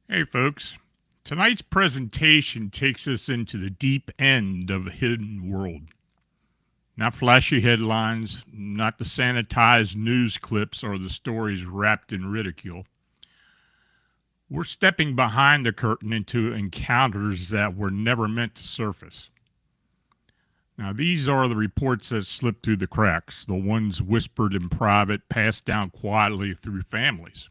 Hey, folks. Tonight's presentation takes us into the deep end of a hidden world. Not flashy headlines, not the sanitized news clips or the stories wrapped in ridicule. We're stepping behind the curtain into encounters that were never meant to surface. Now, these are the reports that slip through the cracks, the ones whispered in private, passed down quietly through families,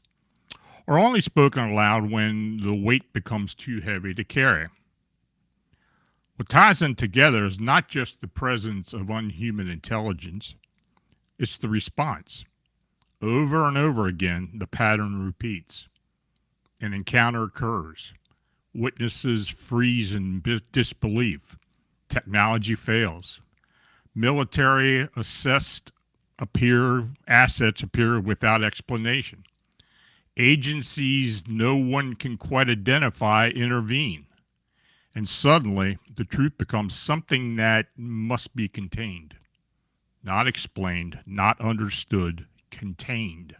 or only spoken aloud when the weight becomes too heavy to carry. What ties them together is not just the presence of unhuman intelligence, it's the response. Over and over again, the pattern repeats. An encounter occurs. Witnesses freeze in disbelief. Technology fails. Military assets appear without explanation. Agencies no one can quite identify intervene. And suddenly, the truth becomes something that must be contained. Not explained, not understood, contained.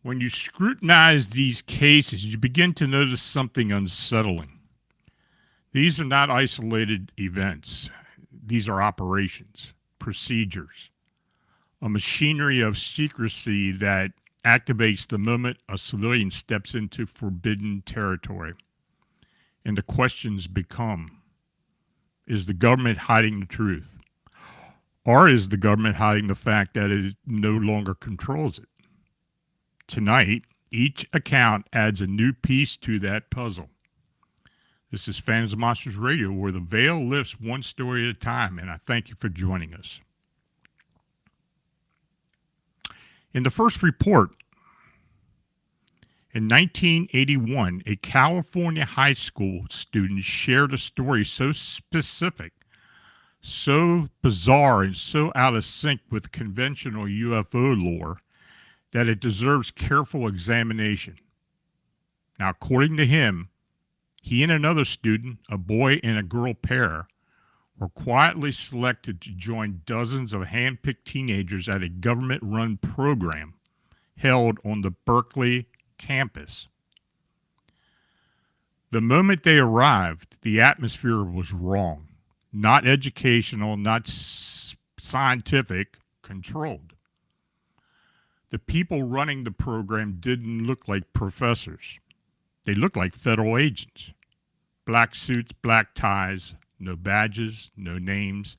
When you scrutinize these cases, you begin to notice something unsettling. These are not isolated events, these are operations, procedures, a machinery of secrecy that activates the moment a civilian steps into forbidden territory. And the questions become, is the government hiding the truth? Or is the government hiding the fact that it no longer controls it? Tonight, each account adds a new piece to that puzzle. This is Phantoms of Monsters Radio, where the veil lifts one story at a time, and I thank you for joining us. In the first report, in 1981, a California high school student shared a story so specific, so bizarre, and so out of sync with conventional UFO lore that it deserves careful examination. Now, according to him, he and another student, a boy and a girl pair, were quietly selected to join dozens of hand-picked teenagers at a government-run program held on the Berkeley campus. The moment they arrived, the atmosphere was wrong. Not educational, not scientific, controlled. The people running the program didn't look like professors. They looked like federal agents. Black suits, black ties, no badges, no names,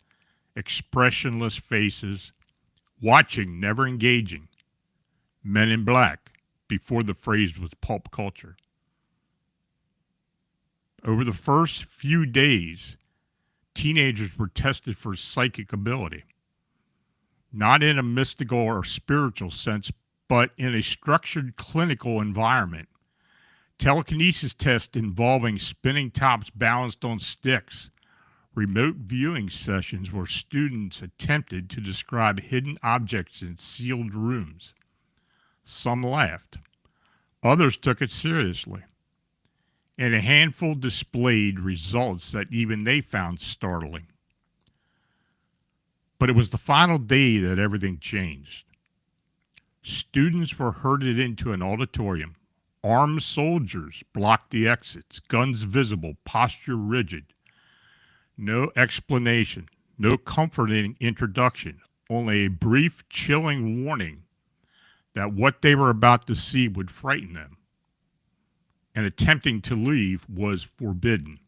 expressionless faces, watching, never engaging. Men in black, before the phrase was pulp culture. Over the first few days, teenagers were tested for psychic ability. Not in a mystical or spiritual sense, but in a structured clinical environment. Telekinesis tests involving spinning tops balanced on sticks, remote viewing sessions where students attempted to describe hidden objects in sealed rooms. Some laughed. Others took it seriously. And a handful displayed results that even they found startling. But it was the final day that everything changed. Students were herded into an auditorium. Armed soldiers blocked the exits, guns visible, posture rigid. No explanation, no comforting introduction, only a brief, chilling warning that what they were about to see would frighten them, and attempting to leave was forbidden.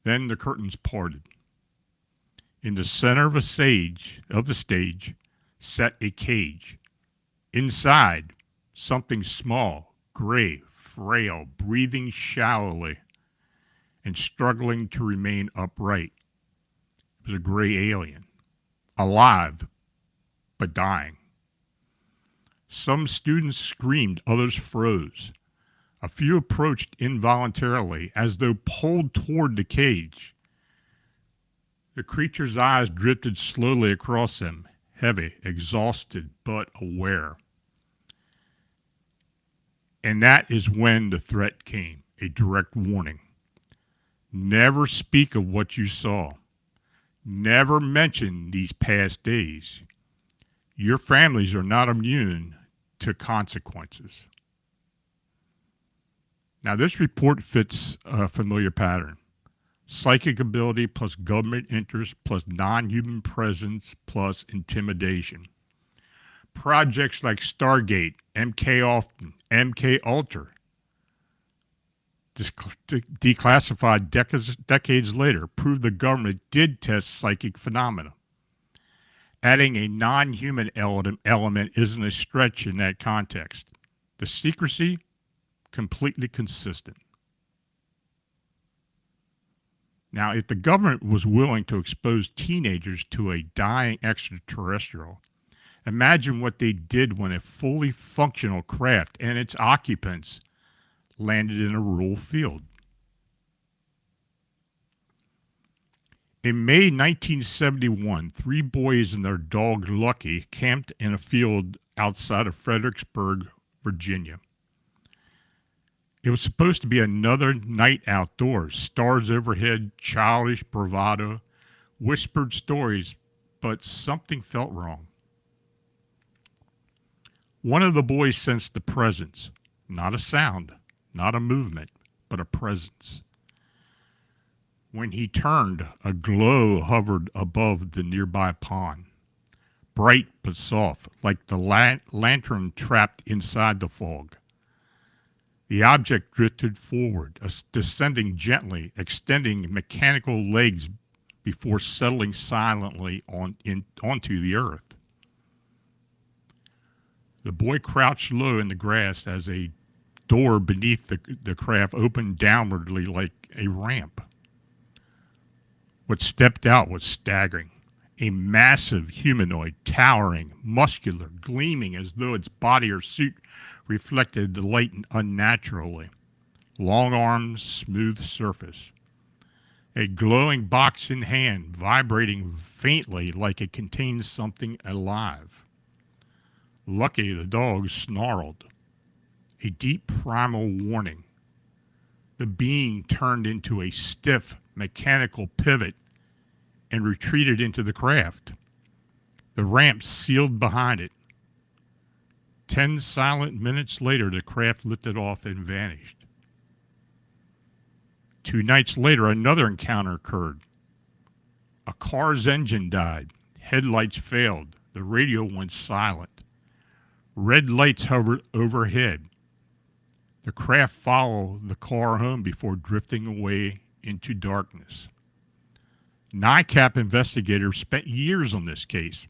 Then the curtains parted. In the center of the stage sat a cage. Inside, something small, gray, frail, breathing shallowly, and struggling to remain upright. It was a gray alien, alive, but dying. Some students screamed, others froze. A few approached involuntarily, as though pulled toward the cage. The creature's eyes drifted slowly across them, heavy, exhausted, but aware. And that is when the threat came, a direct warning. Never speak of what you saw. Never mention these past days. Your families are not immune to consequences. Now, this report fits a familiar pattern. Psychic ability plus government interest plus non-human presence plus intimidation. Projects like Stargate, MK Ultra, MK Ultra, declassified decades later, proved the government did test psychic phenomena. Adding a non-human element isn't a stretch in that context. The secrecy, completely consistent. Now, if the government was willing to expose teenagers to a dying extraterrestrial, imagine what they did when a fully functional craft and its occupants landed in a rural field. In May 1971, 3 boys and their dog Lucky camped in a field outside of Fredericksburg, Virginia. It was supposed to be another night outdoors, stars overhead, childish bravado, whispered stories, but something felt wrong. One of the boys sensed a presence, not a sound, not a movement, but a presence. When he turned, a glow hovered above the nearby pond, bright but soft, like the lantern trapped inside the fog. The object drifted forward, descending gently, extending mechanical legs before settling silently onto the earth. The boy crouched low in the grass as a door beneath the craft opened downwardly like a ramp. What stepped out was staggering. A massive humanoid, towering, muscular, gleaming as though its body or suit reflected the light unnaturally. Long arms, smooth surface. A glowing box in hand, vibrating faintly like it contained something alive. Lucky, the dog, snarled. A deep primal warning. The being turned into a stiff, mechanical pivot and retreated into the craft. The ramp sealed behind it. 10 silent minutes later, the craft lifted off and vanished. 2 nights later, another encounter occurred. A car's engine died. Headlights failed. The radio went silent. Red lights hovered overhead. The craft followed the car home before drifting away into darkness. NICAP investigators spent years on this case.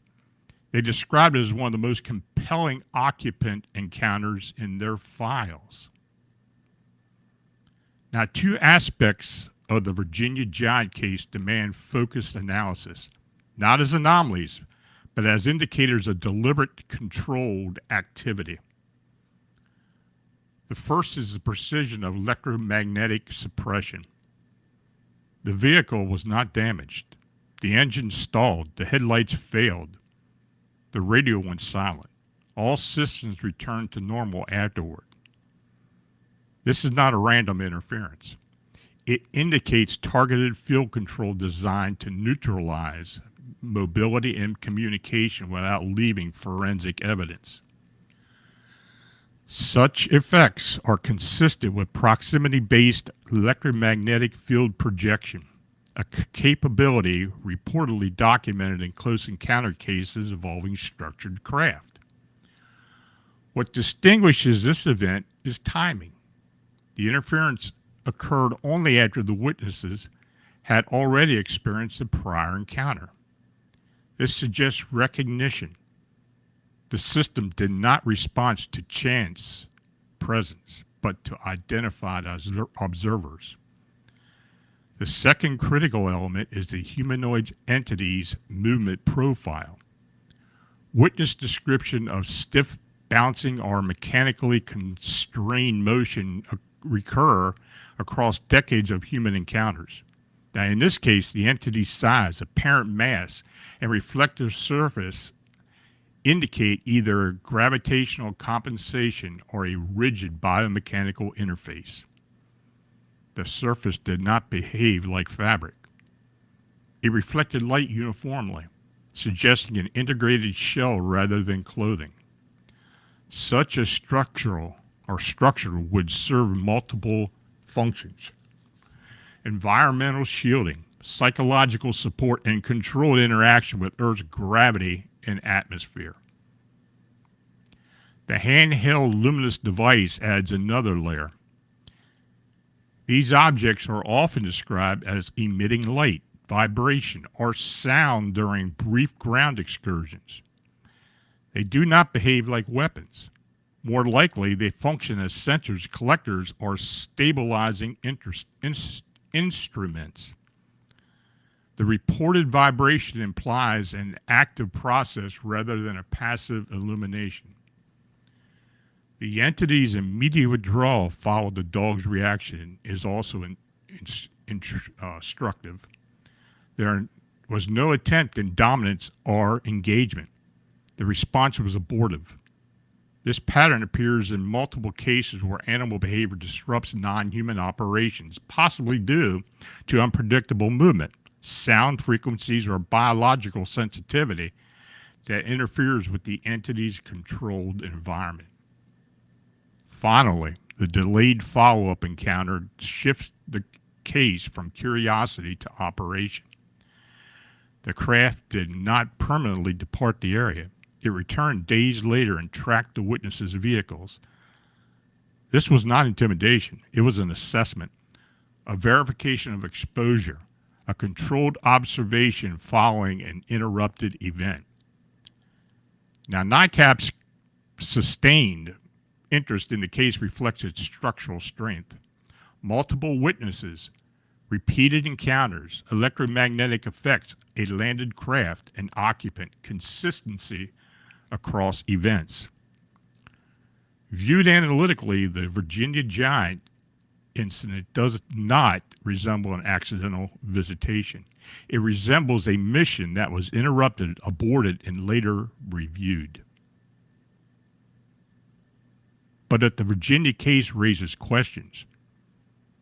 They described it as one of the most compelling occupant encounters in their files. Now, 2 aspects of the Virginia Giant case demand focused analysis, not as anomalies, but as indicators of deliberate, controlled activity. The first is the precision of electromagnetic suppression. The vehicle was not damaged. The engine stalled. The headlights failed. The radio went silent. All systems returned to normal afterward. This is not a random interference. It indicates targeted field control designed to neutralize mobility and communication without leaving forensic evidence. Such effects are consistent with proximity-based electromagnetic field projection, a capability reportedly documented in close encounter cases involving structured craft. What distinguishes this event is timing. The interference occurred only after the witnesses had already experienced a prior encounter. This suggests recognition. The system did not respond to chance presence, but to identified observers. The second critical element is the humanoid entity's movement profile. Witness description of stiff, bouncing, or mechanically constrained motion recur across decades of human encounters. Now, in this case, the entity's size, apparent mass, and reflective surface indicate either gravitational compensation or a rigid biomechanical interface. The surface did not behave like fabric. It reflected light uniformly, suggesting an integrated shell rather than clothing. Such a structural or structure would serve multiple functions: environmental shielding, psychological support, and controlled interaction with Earth's gravity and atmosphere. The handheld luminous device adds another layer. These objects are often described as emitting light, vibration, or sound during brief ground excursions. They do not behave like weapons. More likely, they function as sensors, collectors, or stabilizing instruments. The reported vibration implies an active process rather than a passive illumination. The entity's immediate withdrawal followed the dog's reaction is also instructive. There was no attempt in dominance or engagement. The response was abortive. This pattern appears in multiple cases where animal behavior disrupts non-human operations, possibly due to unpredictable movement, sound frequencies, or biological sensitivity that interferes with the entity's controlled environment. Finally, the delayed follow-up encounter shifts the case from curiosity to operation. The craft did not permanently depart the area. It returned days later and tracked the witnesses' vehicles. This was not intimidation. It was an assessment, a verification of exposure, a controlled observation following an interrupted event. Now, NICAP's sustained interest in the case reflects its structural strength. Multiple witnesses, repeated encounters, electromagnetic effects, a landed craft, an occupant, consistency across events. Viewed analytically, the Virginia Giant incident does not resemble an accidental visitation. It resembles a mission that was interrupted, aborted, and later reviewed. But if the Virginia case raises questions,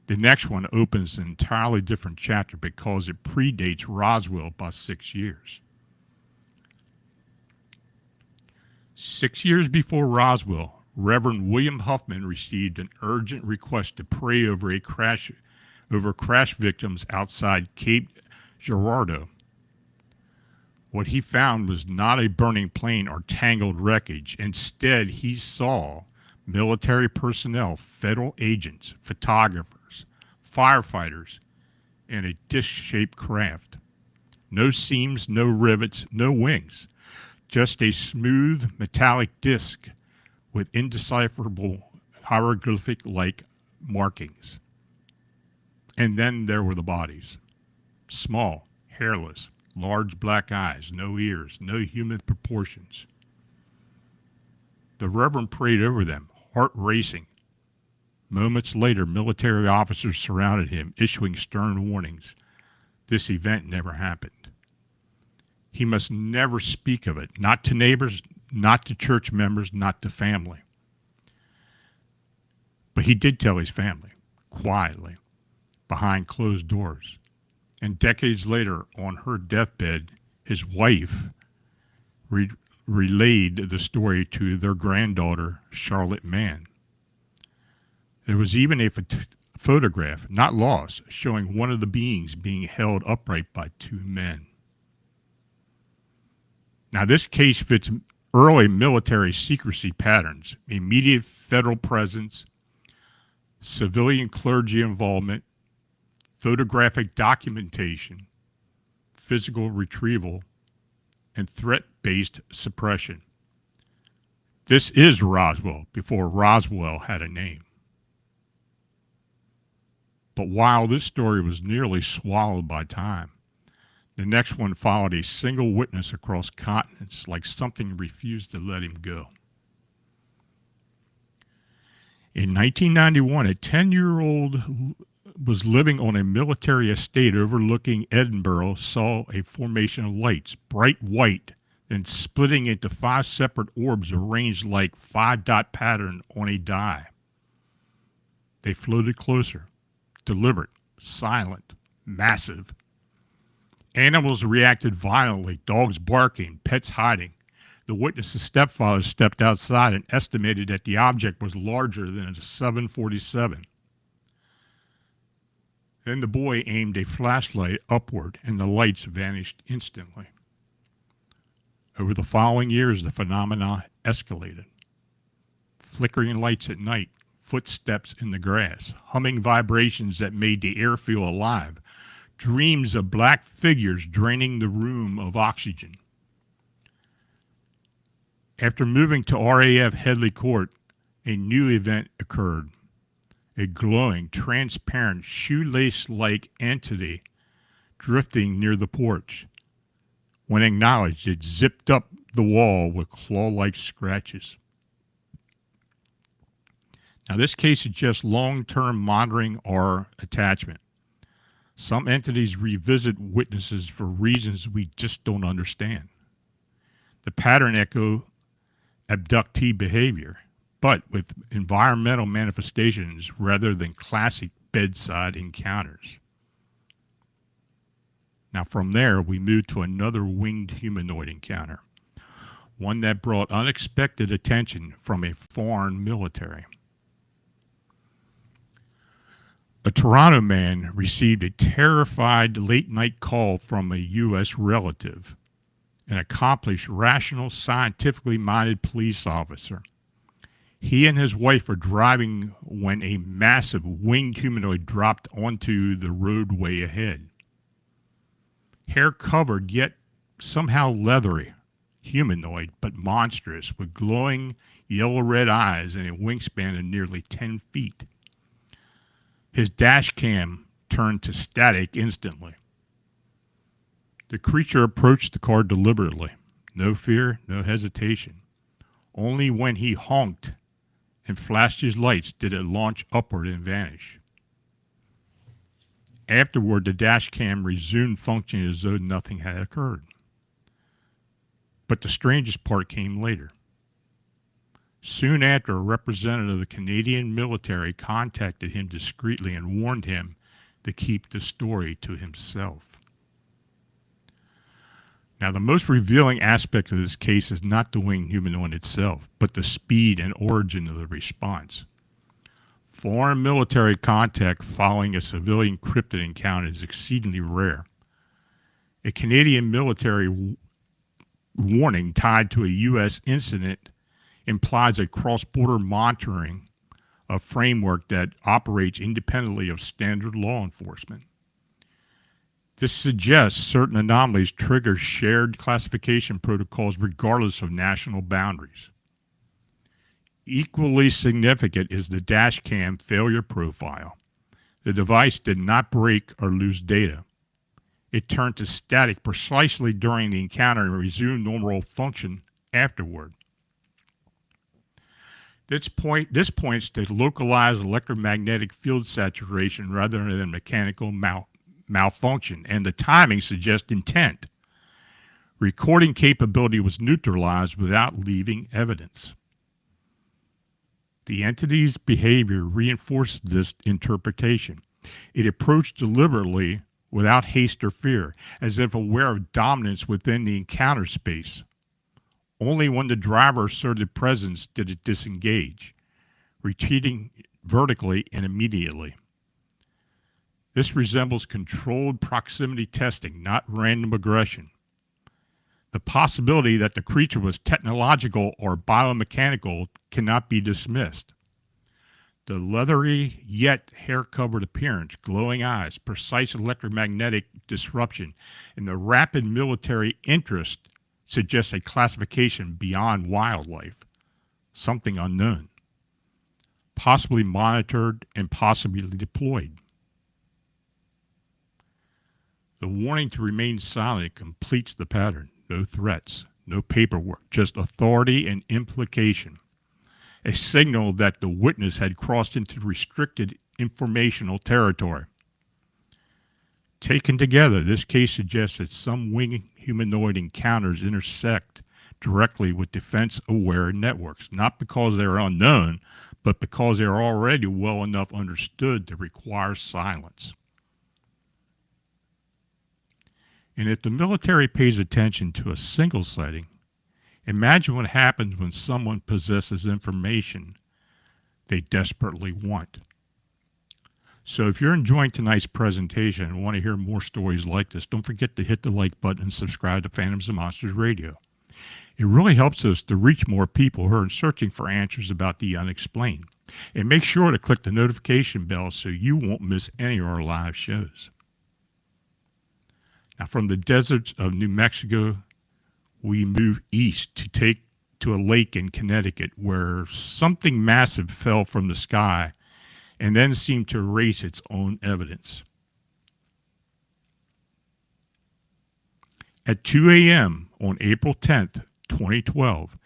the next one opens an entirely different chapter because it predates Roswell by 6 years. 6 years before Roswell, Reverend William Huffman received an urgent request to pray over crash victims outside Cape Girardeau. What he found was not a burning plane or tangled wreckage. Instead, he saw military personnel, federal agents, photographers, firefighters, and a disc-shaped craft. No seams, no rivets, no wings. Just a smooth metallic disc with indecipherable hieroglyphic-like markings. And then there were the bodies. Small, hairless, large black eyes, no ears, no human proportions. The Reverend prayed over them, heart racing. Moments later, military officers surrounded him, issuing stern warnings. This event never happened. He must never speak of it, not to neighbors, not to church members, not to family. But he did tell his family, quietly, behind closed doors. And decades later, on her deathbed, his wife relayed the story to their granddaughter, Charlotte Mann. There was even a photograph, not lost, showing one of the beings being held upright by two men. Now, this case fits early military secrecy patterns: immediate federal presence, civilian clergy involvement, photographic documentation, physical retrieval, and threat-based suppression. This is Roswell before Roswell had a name. But while this story was nearly swallowed by time, the next one followed a single witness across continents, like something refused to let him go. In 1991, a 10-year-old was living on a military estate overlooking Edinburgh, saw a formation of lights, bright white, then splitting into 5 separate orbs arranged like 5-dot pattern on a die. They floated closer, deliberate, silent, massive. Animals reacted violently, dogs barking, pets hiding. The witness's stepfather stepped outside and estimated that the object was larger than a 747. Then the boy aimed a flashlight upward, and the lights vanished instantly. Over the following years, the phenomena escalated. Flickering lights at night, footsteps in the grass, humming vibrations that made the air feel alive, dreams of black figures draining the room of oxygen. After moving to RAF Headley Court, a new event occurred. A glowing, transparent, shoelace-like entity drifting near the porch. When acknowledged, it zipped up the wall with claw-like scratches. Now, this case suggests long-term monitoring or attachment. Some entities revisit witnesses for reasons we just don't understand. The pattern echo abductee behavior, but with environmental manifestations rather than classic bedside encounters. Now, from there, we move to another winged humanoid encounter, one that brought unexpected attention from a foreign military. A Toronto man received a terrified late-night call from a U.S. relative, an accomplished, rational, scientifically minded police officer. He and his wife were driving when a massive winged humanoid dropped onto the roadway ahead. Hair covered, yet somehow leathery, humanoid, but monstrous, with glowing yellow-red eyes and a wingspan of nearly 10 feet. His dash cam turned to static instantly. The creature approached the car deliberately. No fear, no hesitation. Only when he honked and flashed his lights did it launch upward and vanish. Afterward, the dash cam resumed functioning as though nothing had occurred. But the strangest part came later. Soon after, a representative of the Canadian military contacted him discreetly and warned him to keep the story to himself. Now, the most revealing aspect of this case is not the winged humanoid itself, but the speed and origin of the response. Foreign military contact following a civilian cryptid encounter is exceedingly rare. A Canadian military warning tied to a U.S. incident implies a cross-border monitoring a framework that operates independently of standard law enforcement. This suggests certain anomalies trigger shared classification protocols regardless of national boundaries. Equally significant is the dashcam failure profile. The device did not break or lose data. It turned to static precisely during the encounter and resumed normal function afterward. This points to localized electromagnetic field saturation rather than mechanical malfunction, and the timing suggests intent. Recording capability was neutralized without leaving evidence. The entity's behavior reinforced this interpretation. It approached deliberately without haste or fear, as if aware of dominance within the encounter space. Only when the driver asserted presence did it disengage, retreating vertically and immediately. This resembles controlled proximity testing, not random aggression. The possibility that the creature was technological or biomechanical cannot be dismissed. The leathery yet hair-covered appearance, glowing eyes, precise electromagnetic disruption, and the rapid military interest suggests a classification beyond wildlife, something unknown, possibly monitored and possibly deployed. The warning to remain silent completes the pattern. No threats, no paperwork, just authority and implication. A signal that the witness had crossed into restricted informational territory. Taken together, this case suggests that some winged humanoid encounters intersect directly with defense-aware networks, not because they are unknown, but because they are already well enough understood to require silence. And if the military pays attention to a single sighting, Imagine what happens when someone possesses information they desperately want. So if you're enjoying tonight's presentation and want to hear more stories like this, don't forget to hit the like button and subscribe to Phantoms and Monsters Radio. It really helps us to reach more people who are searching for answers about the unexplained. And make sure to click the notification bell so you won't miss any of our live shows. Now, from the deserts of New Mexico, we move east to a lake in Connecticut where something massive fell from the sky and then seemed to erase its own evidence. At 2 a.m. on April 10th, 2012,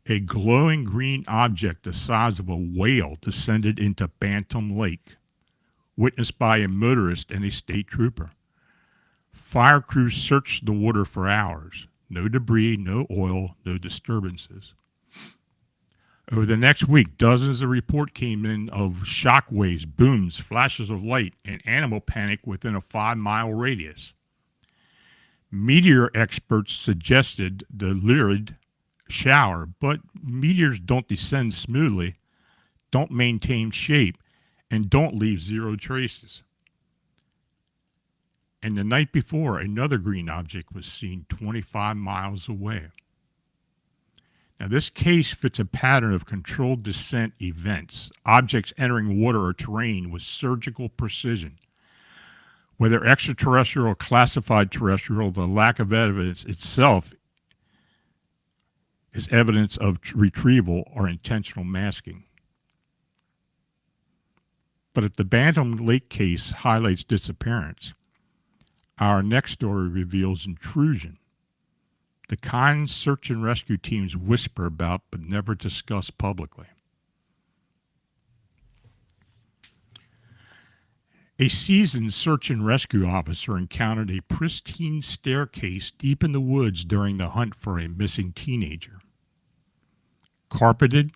a glowing green object the size of a whale descended into Bantam Lake, witnessed by a motorist and a state trooper. Fire crews searched the water for hours. No debris, no oil, no disturbances. Over the next week, dozens of reports came in of shock waves, booms, flashes of light, and animal panic within a 5-mile radius. Meteor experts suggested the lurid shower, but meteors don't descend smoothly, don't maintain shape, and don't leave zero traces. And the night before, another green object was seen 25 miles away. Now, this case fits a pattern of controlled descent events, objects entering water or terrain with surgical precision. Whether extraterrestrial or classified terrestrial, the lack of evidence itself is evidence of retrieval or intentional masking. But if the Bantam Lake case highlights disappearance, our next story reveals intrusion, the kind search and rescue teams whisper about but never discuss publicly. A seasoned search and rescue officer encountered a pristine staircase deep in the woods during the hunt for a missing teenager. Carpeted,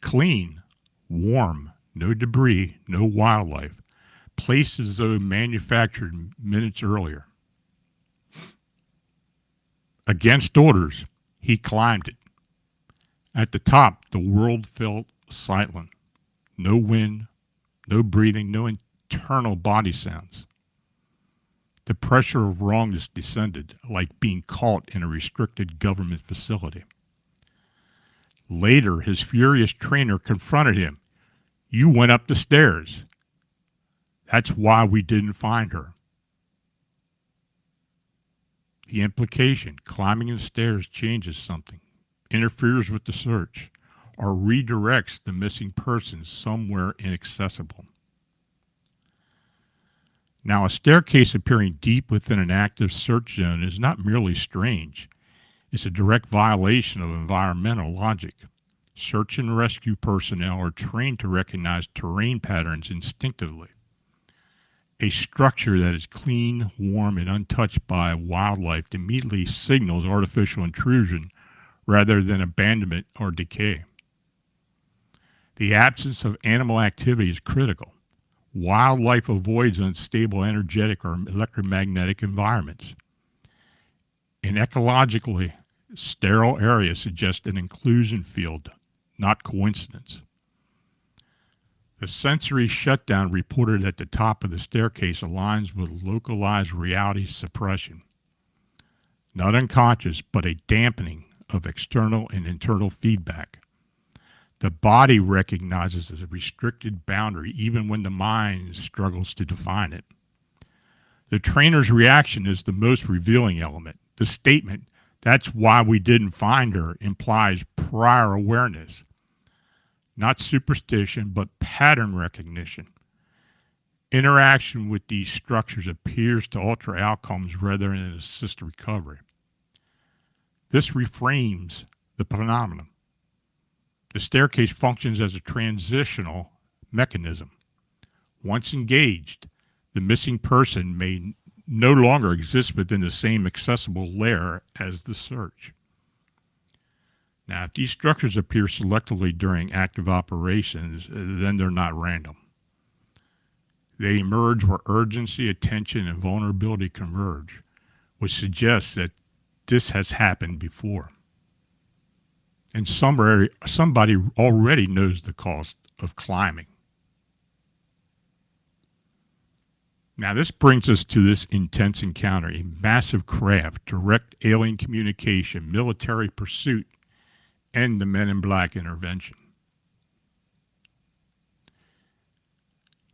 clean, warm, no debris, no wildlife, placed as though manufactured minutes earlier. Against orders, he climbed it. At the top, the world felt silent. No wind, no breathing, no internal body sounds. The pressure of wrongness descended, like being caught in a restricted government facility. Later, his furious trainer confronted him. "You went up the stairs. That's why we didn't find her." The implication, climbing the stairs changes something, interferes with the search, or redirects the missing person somewhere inaccessible. Now, a staircase appearing deep within an active search zone is not merely strange. It's a direct violation of environmental logic. Search and rescue personnel are trained to recognize terrain patterns instinctively. A structure that is clean, warm, and untouched by wildlife immediately signals artificial intrusion rather than abandonment or decay. The absence of animal activity is critical. Wildlife avoids unstable energetic or electromagnetic environments. An ecologically sterile area suggests an inclusion field, not coincidence. The sensory shutdown reported at the top of the staircase aligns with localized reality suppression. Not unconscious, but a dampening of external and internal feedback. The body recognizes a restricted boundary even when the mind struggles to define it. The trainer's reaction is the most revealing element. The statement, "That's why we didn't find her," implies prior awareness. Not superstition, but pattern recognition. Interaction with these structures appears to alter outcomes rather than assist recovery. This reframes the phenomenon. The staircase functions as a transitional mechanism. Once engaged, the missing person may no longer exist within the same accessible layer as the search. Now, if these structures appear selectively during active operations, then they're not random. They emerge where urgency, attention, and vulnerability converge, which suggests that this has happened before. and somebody already knows the cost of climbing. Now, this brings us to this intense encounter: a massive craft, direct alien communication, military pursuit, and the Men in Black intervention.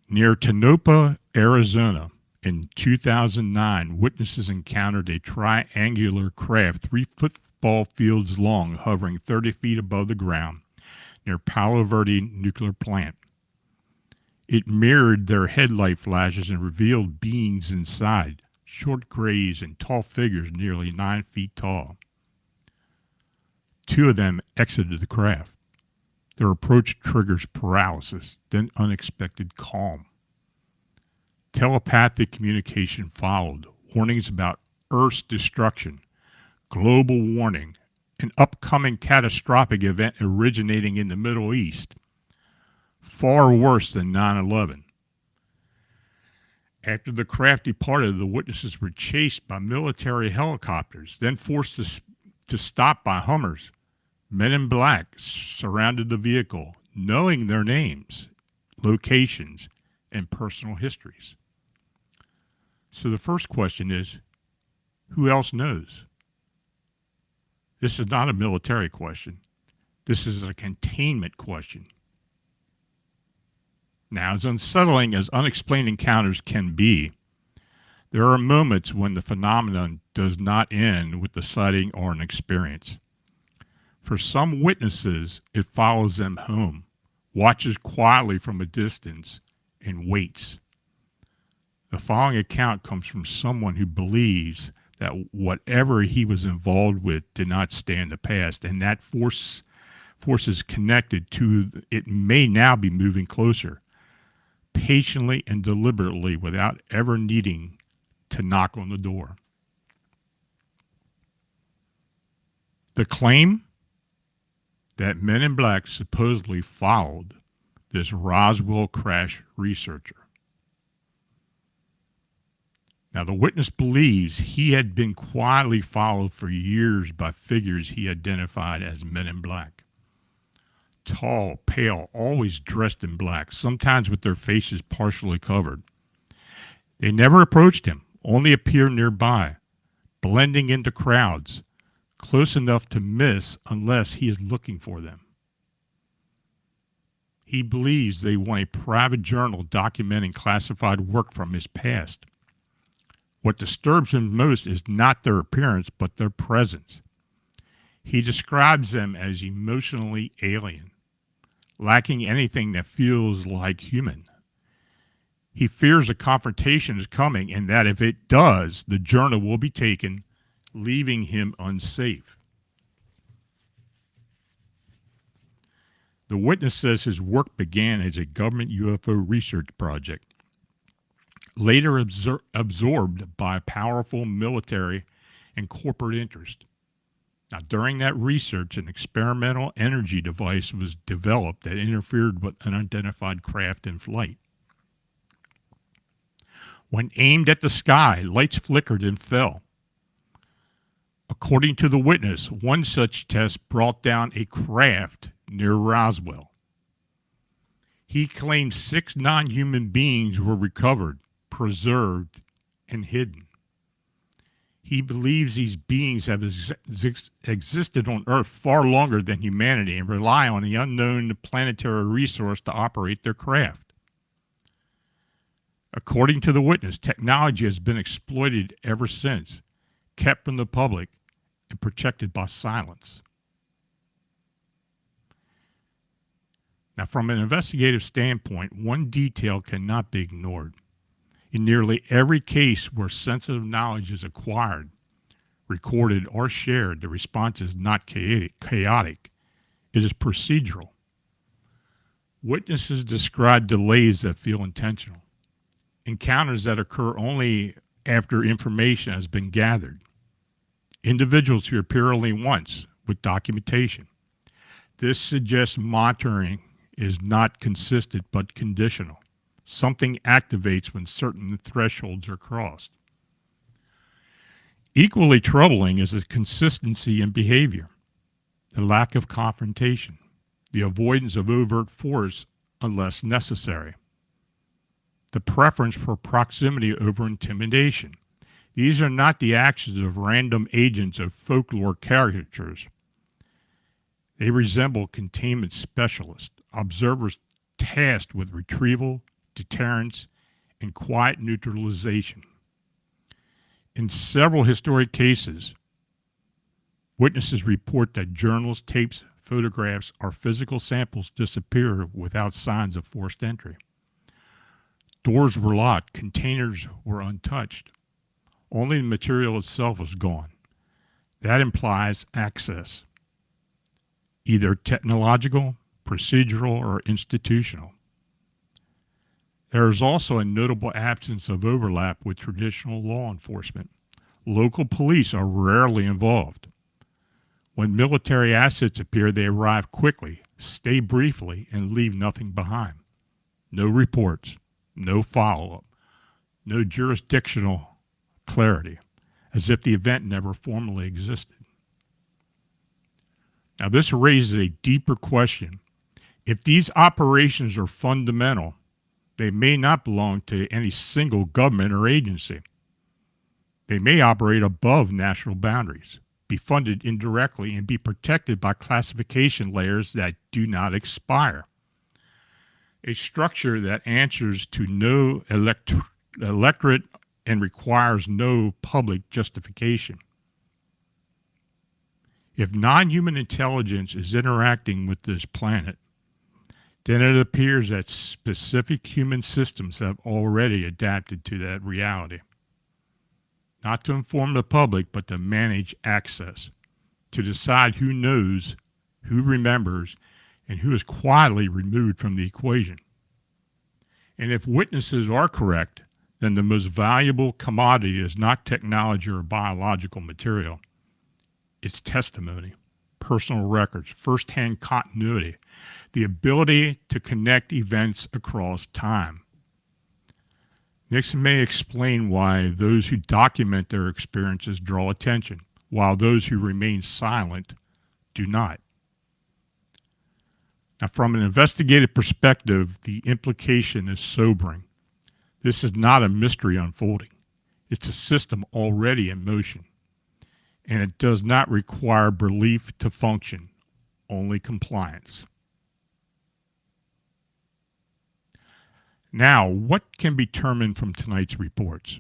Near Tonopah, Arizona, in 2009, witnesses encountered a triangular craft 3 football fields long, hovering 30 feet above the ground near Palo Verde nuclear plant. It mirrored their headlight flashes and revealed beings inside, short grays and tall figures nearly 9 feet tall. 2 of them exited the craft. Their approach triggers paralysis, then unexpected calm. Telepathic communication followed, warnings about Earth's destruction, global warning, an upcoming catastrophic event originating in the Middle East, far worse than 9/11. After the craft departed, the witnesses were chased by military helicopters, then forced to stop by Hummers. Men in Black surrounded the vehicle, knowing their names, locations, and personal histories. So the first question is, who else knows? This is not a military question. This is a containment question. Now, as unsettling as unexplained encounters can be, there are moments when the phenomenon does not end with the sighting or an experience. For some witnesses, it follows them home, watches quietly from a distance, and waits. The following account comes from someone who believes that whatever he was involved with did not stand the past, and that force is connected to it may now be moving closer, patiently and deliberately, without ever needing to knock on the door. The claim that Men in Black supposedly followed this Roswell crash researcher. Now, the witness believes he had been quietly followed for years by figures he identified as Men in Black. Tall, pale, always dressed in black, sometimes with their faces partially covered. They never approached him, only appeared nearby, blending into crowds, close enough to miss unless he is looking for them. He believes they want a private journal documenting classified work from his past. What disturbs him most is not their appearance, but their presence. He describes them as emotionally alien, lacking anything that feels like human. He fears a confrontation is coming and that if it does, the journal will be taken, leaving him unsafe. The witness says his work began as a government UFO research project, later absorbed by powerful military and corporate interest. Now, during that research, an experimental energy device was developed that interfered with an unidentified craft in flight. When aimed at the sky, lights flickered and fell. According to the witness, one such test brought down a craft near Roswell. He claims 6 non-human beings were recovered, preserved, and hidden. He believes these beings have existed on Earth far longer than humanity and rely on the unknown planetary resource to operate their craft. According to the witness, technology has been exploited ever since, kept from the public, and protected by silence. Now, from an investigative standpoint, one detail cannot be ignored. In nearly every case where sensitive knowledge is acquired, recorded, or shared, the response is not chaotic. It is procedural. Witnesses describe delays that feel intentional, encounters that occur only after information has been gathered, individuals who appear only once with documentation. This suggests monitoring is not consistent but conditional. Something activates when certain thresholds are crossed. Equally troubling is the consistency in behavior. the lack of confrontation, the avoidance of overt force unless necessary, the preference for proximity over intimidation. These are not the actions of random agents of folklore caricatures. They resemble containment specialists, observers tasked with retrieval, deterrence, and quiet neutralization. In several historic cases, witnesses report that journals, tapes, photographs, or physical samples disappear without signs of forced entry. Doors were locked, containers were untouched. Only the material itself was gone. That implies access, either technological, procedural, or institutional. There is also a notable absence of overlap with traditional law enforcement. Local police are rarely involved. When military assets appear, they arrive quickly, stay briefly, and leave nothing behind. No reports, no follow-up, no jurisdictional clarity, as if the event never formally existed. Now, this raises a deeper question. If these operations are fundamental, they may not belong to any single government or agency. They may operate above national boundaries, be funded indirectly, and be protected by classification layers that do not expire. A structure that answers to no electorate and requires no public justification. If non-human intelligence is interacting with this planet, then it appears that specific human systems have already adapted to that reality. Not to inform the public, but to manage access, to decide who knows, who remembers, and who is quietly removed from the equation. And if witnesses are correct, then the most valuable commodity is not technology or biological material. It's testimony, personal records, firsthand continuity, the ability to connect events across time. Nixon may explain why those who document their experiences draw attention, while those who remain silent do not. Now, from an investigative perspective, the implication is sobering. This is not a mystery unfolding. It's a system already in motion. And it does not require belief to function, only compliance. Now, what can be determined from tonight's reports?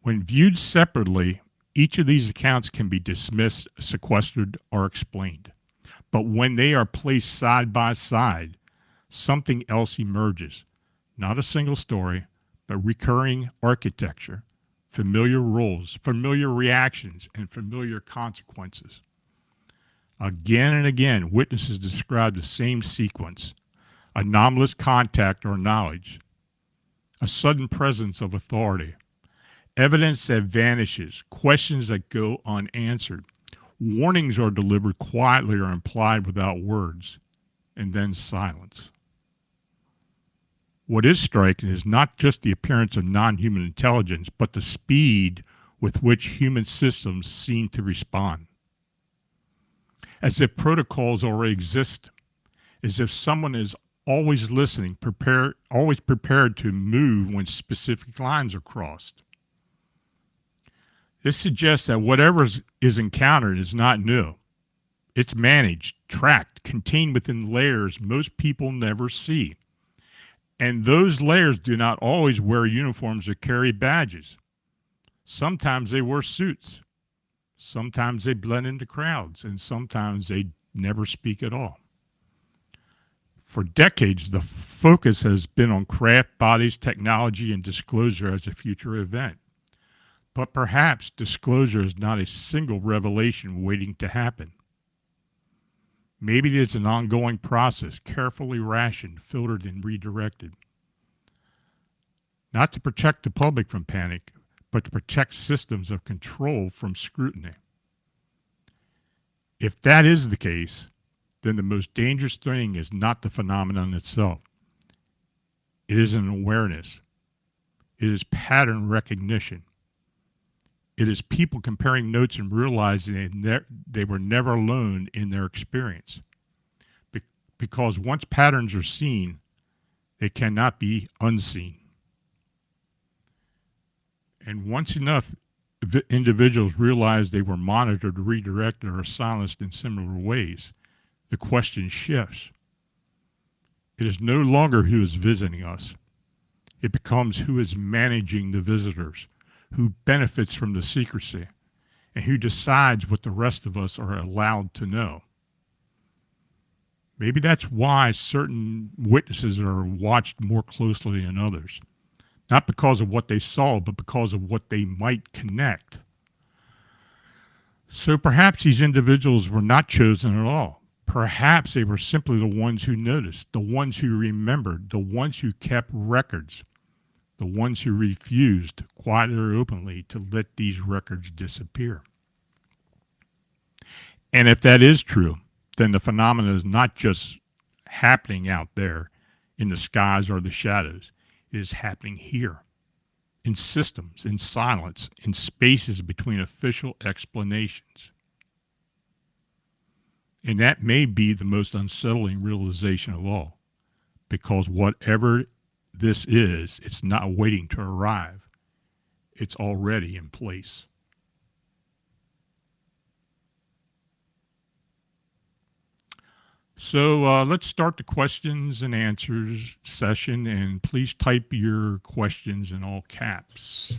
When viewed separately, each of these accounts can be dismissed, sequestered, or explained. But when they are placed side by side, something else emerges. Not a single story, but recurring architecture, familiar roles, familiar reactions, and familiar consequences. Again and again, witnesses describe the same sequence: anomalous contact or knowledge, a sudden presence of authority, evidence that vanishes, questions that go unanswered, warnings are delivered quietly or implied without words, and then silence. What is striking is not just the appearance of non-human intelligence, but the speed with which human systems seem to respond. As if protocols already exist, as if someone is always listening, always prepared to move when specific lines are crossed. This suggests that whatever is encountered is not new. It's managed, tracked, contained within layers most people never see. And those layers do not always wear uniforms or carry badges. Sometimes they wear suits. Sometimes they blend into crowds, and sometimes they never speak at all. For decades, the focus has been on craft bodies, technology, and disclosure as a future event. But perhaps disclosure is not a single revelation waiting to happen. Maybe it is an ongoing process, carefully rationed, filtered, and redirected. Not to protect the public from panic, but to protect systems of control from scrutiny. If that is the case, then the most dangerous thing is not the phenomenon itself. It is an awareness. It is pattern recognition. It is people comparing notes and realizing they were never alone in their experience. Because once patterns are seen, they cannot be unseen. And once enough individuals realize they were monitored, redirected, or silenced in similar ways, the question shifts. It is no longer who is visiting us. It becomes who is managing the visitors, who benefits from the secrecy, and who decides what the rest of us are allowed to know. Maybe that's why certain witnesses are watched more closely than others. Not because of what they saw, but because of what they might connect. So perhaps these individuals were not chosen at all. Perhaps they were simply the ones who noticed, the ones who remembered, the ones who kept records, the ones who refused, quietly or openly, to let these records disappear. And if that is true, then the phenomena is not just happening out there in the skies or the shadows. It is happening here, in systems, in silence, in spaces between official explanations. And that may be the most unsettling realization of all, because whatever this is, it's not waiting to arrive. It's already in place. So let's start the questions and answers session, and please type your questions in all caps.